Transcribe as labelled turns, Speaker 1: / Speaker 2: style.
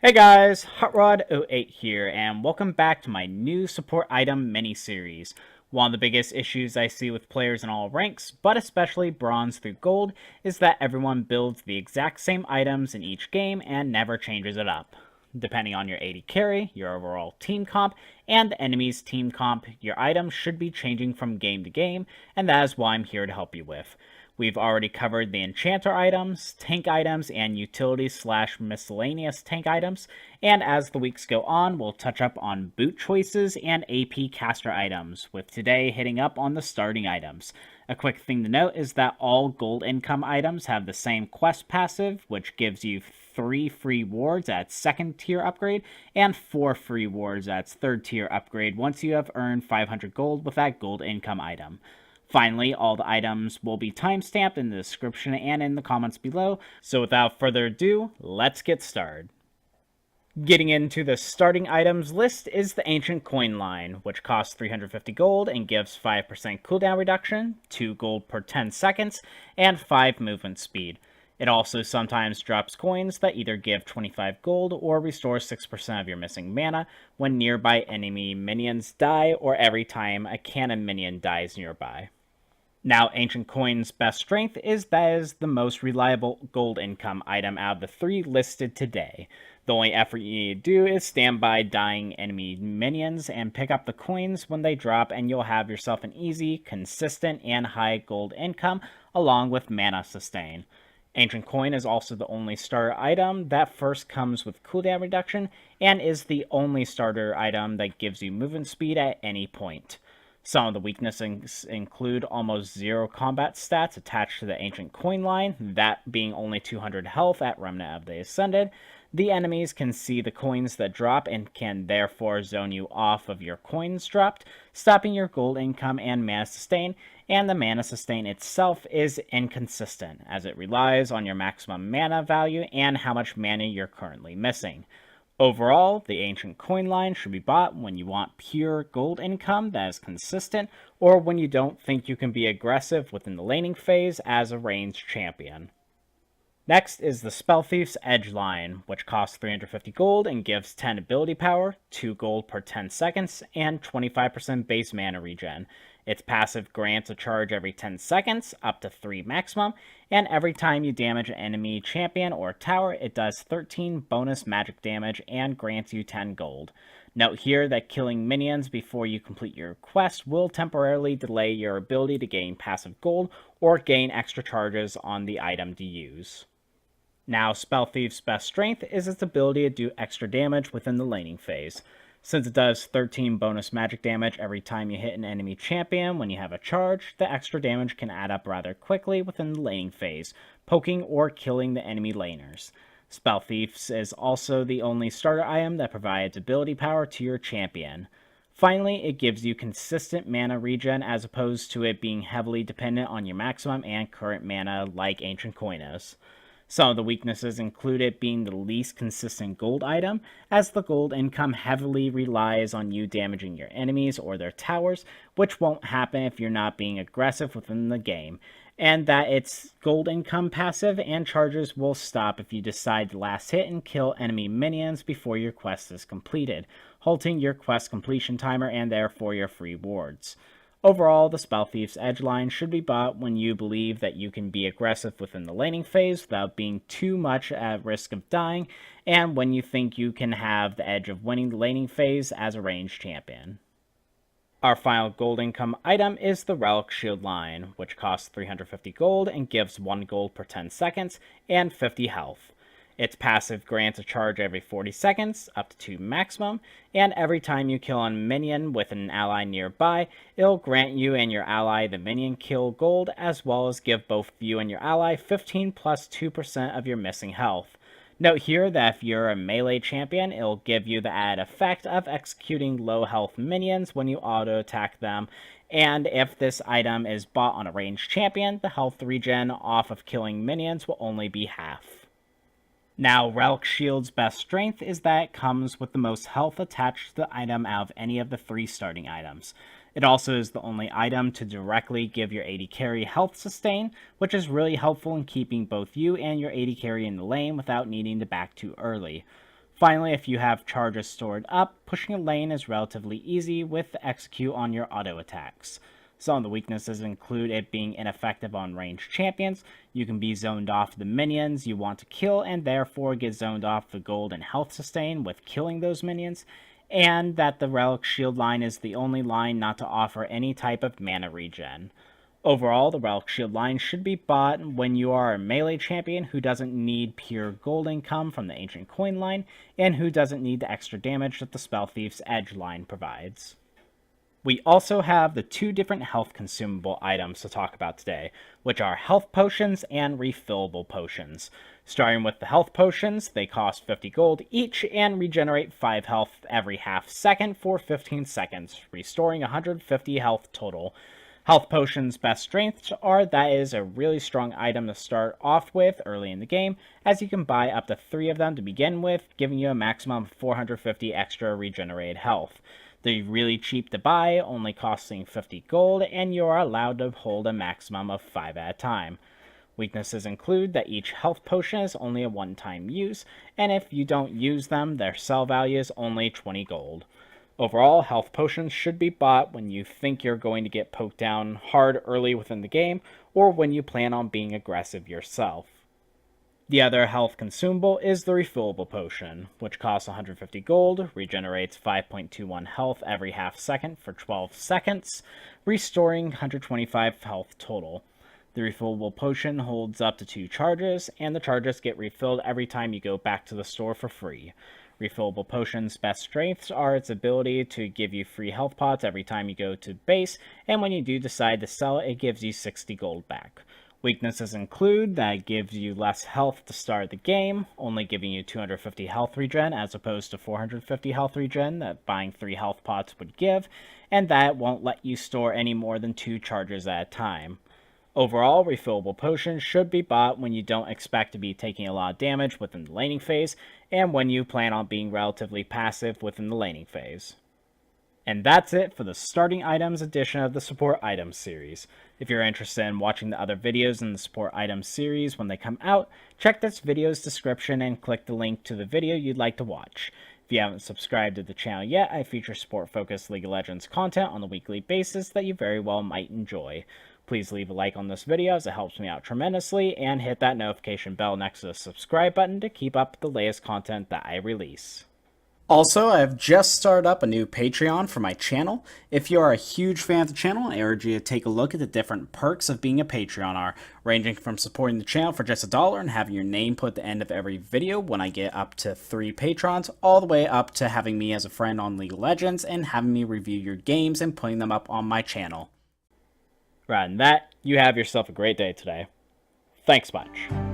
Speaker 1: Hey guys, HotRod08 here, and welcome back to my new support item mini-series. One of the biggest issues I see with players in all ranks, but especially bronze through gold, is that everyone builds the exact same items in each game and never changes it up. Depending on your AD carry, your overall team comp, and the enemy's team comp, your items should be changing from game to game, and that is what I'm here to help you with. We've already covered the enchanter items, tank items, and utility/miscellaneous tank items, and as the weeks go on, we'll touch up on boot choices and AP caster items, with today hitting up on the starting items. A quick thing to note is that all gold income items have the same quest passive, which gives you 3 free wards at second tier upgrade, and 4 free wards at third tier upgrade once you have earned 500 gold with that gold income item. Finally, all the items will be timestamped in the description and in the comments below, so without further ado, let's get started. Getting into the starting items list is the Ancient Coin line, which costs 350 gold and gives 5% cooldown reduction, 2 gold per 10 seconds, and 5 movement speed. It also sometimes drops coins that either give 25 gold or restore 6% of your missing mana when nearby enemy minions die or every time a cannon minion dies nearby. Now, Ancient Coin's best strength is that it is the most reliable gold income item out of the 3 listed today. The only effort you need to do is stand by dying enemy minions and pick up the coins when they drop, and you'll have yourself an easy, consistent, and high gold income along with mana sustain. Ancient Coin is also the only starter item that first comes with cooldown reduction and is the only starter item that gives you movement speed at any point. Some of the weaknesses include almost zero combat stats attached to the Ancient Coin line, that being only 200 health at Remnant of the Ascended. The enemies can see the coins that drop and can therefore zone you off of your coins dropped, stopping your gold income and mana sustain, and the mana sustain itself is inconsistent, as it relies on your maximum mana value and how much mana you're currently missing. Overall, the Ancient Coin line should be bought when you want pure gold income that is consistent, or when you don't think you can be aggressive within the laning phase as a ranged champion. Next is the Spellthief's Edge line, which costs 350 gold and gives 10 ability power, 2 gold per 10 seconds, and 25% base mana regen. Its passive grants a charge every 10 seconds, up to 3 maximum, and every time you damage an enemy champion or tower, it does 13 bonus magic damage and grants you 10 gold. Note here that killing minions before you complete your quest will temporarily delay your ability to gain passive gold or gain extra charges on the item to use. Now, Spellthief's best strength is its ability to do extra damage within the laning phase. Since it does 13 bonus magic damage every time you hit an enemy champion when you have a charge, the extra damage can add up rather quickly within the laning phase, poking or killing the enemy laners. Spellthief's is also the only starter item that provides ability power to your champion. Finally, it gives you consistent mana regen as opposed to it being heavily dependent on your maximum and current mana like Ancient Coin is. Some of the weaknesses include it being the least consistent gold item, as the gold income heavily relies on you damaging your enemies or their towers, which won't happen if you're not being aggressive within the game, and that its gold income passive and charges will stop if you decide to last hit and kill enemy minions before your quest is completed, halting your quest completion timer and therefore your free wards. Overall, the Spellthief's Edge line should be bought when you believe that you can be aggressive within the laning phase without being too much at risk of dying, and when you think you can have the edge of winning the laning phase as a ranged champion. Our final gold income item is the Relic Shield line, which costs 350 gold and gives 1 gold per 10 seconds and 50 health. Its passive grants a charge every 40 seconds, up to 2 maximum, and every time you kill a minion with an ally nearby, it'll grant you and your ally the minion kill gold, as well as give both you and your ally 15 plus 2% of your missing health. Note here that if you're a melee champion, it'll give you the added effect of executing low health minions when you auto attack them, and if this item is bought on a ranged champion, the health regen off of killing minions will only be half. Now, Relic Shield's best strength is that it comes with the most health attached to the item out of any of the 3 starting items. It also is the only item to directly give your AD carry health sustain, which is really helpful in keeping both you and your AD carry in the lane without needing to back too early. Finally, if you have charges stored up, pushing a lane is relatively easy with the execute on your auto attacks. Some of the weaknesses include it being ineffective on ranged champions. You can be zoned off the minions you want to kill and therefore get zoned off the gold and health sustain with killing those minions, and that the Relic shield line is the only line not to offer any type of mana regen. Overall, the Relic Shield line should be bought when you are a melee champion who doesn't need pure gold income from the Ancient Coin line, and who doesn't need the extra damage that the Spellthief's Edge line provides. We also have the two different health consumable items to talk about today, which are health potions and refillable potions. Starting with the health potions, they cost 50 gold each and regenerate 5 health every half second for 15 seconds, restoring 150 health total. Health Potion's best strengths are that is a really strong item to start off with early in the game, as you can buy up to 3 of them to begin with, giving you a maximum of 450 extra regenerated health. They're really cheap to buy, only costing 50 gold, and you are allowed to hold a maximum of 5 at a time. Weaknesses include that each health potion is only a one-time use, and if you don't use them, their sell value is only 20 gold. Overall, health potions should be bought when you think you're going to get poked down hard early within the game, or when you plan on being aggressive yourself. The other health consumable is the Refillable Potion, which costs 150 gold, regenerates 5.21 health every half second for 12 seconds, restoring 125 health total. The Refillable Potion holds up to 2 charges, and the charges get refilled every time you go back to the store for free. Refillable Potion's best strengths are its ability to give you free health pots every time you go to base, and when you do decide to sell it, it gives you 60 gold back. Weaknesses include that it gives you less health to start the game, only giving you 250 health regen as opposed to 450 health regen that buying 3 health pots would give, and that it won't let you store any more than 2 charges at a time. Overall, Refillable Potions should be bought when you don't expect to be taking a lot of damage within the laning phase, and when you plan on being relatively passive within the laning phase. And that's it for the Starting Items edition of the Support Items series. If you're interested in watching the other videos in the Support Items series when they come out, check this video's description and click the link to the video you'd like to watch. If you haven't subscribed to the channel yet, I feature support-focused League of Legends content on a weekly basis that you very well might enjoy. Please leave a like on this video as it helps me out tremendously, and hit that notification bell next to the subscribe button to keep up with the latest content that I release. Also, I have just started up a new Patreon for my channel. If you are a huge fan of the channel, I urge you to take a look at the different perks of being a Patreoner, ranging from supporting the channel for just $1 and having your name put at the end of every video when I get up to 3 patrons, all the way up to having me as a friend on League of Legends and having me review your games and putting them up on my channel. Rather than that, you have yourself a great day today. Thanks much.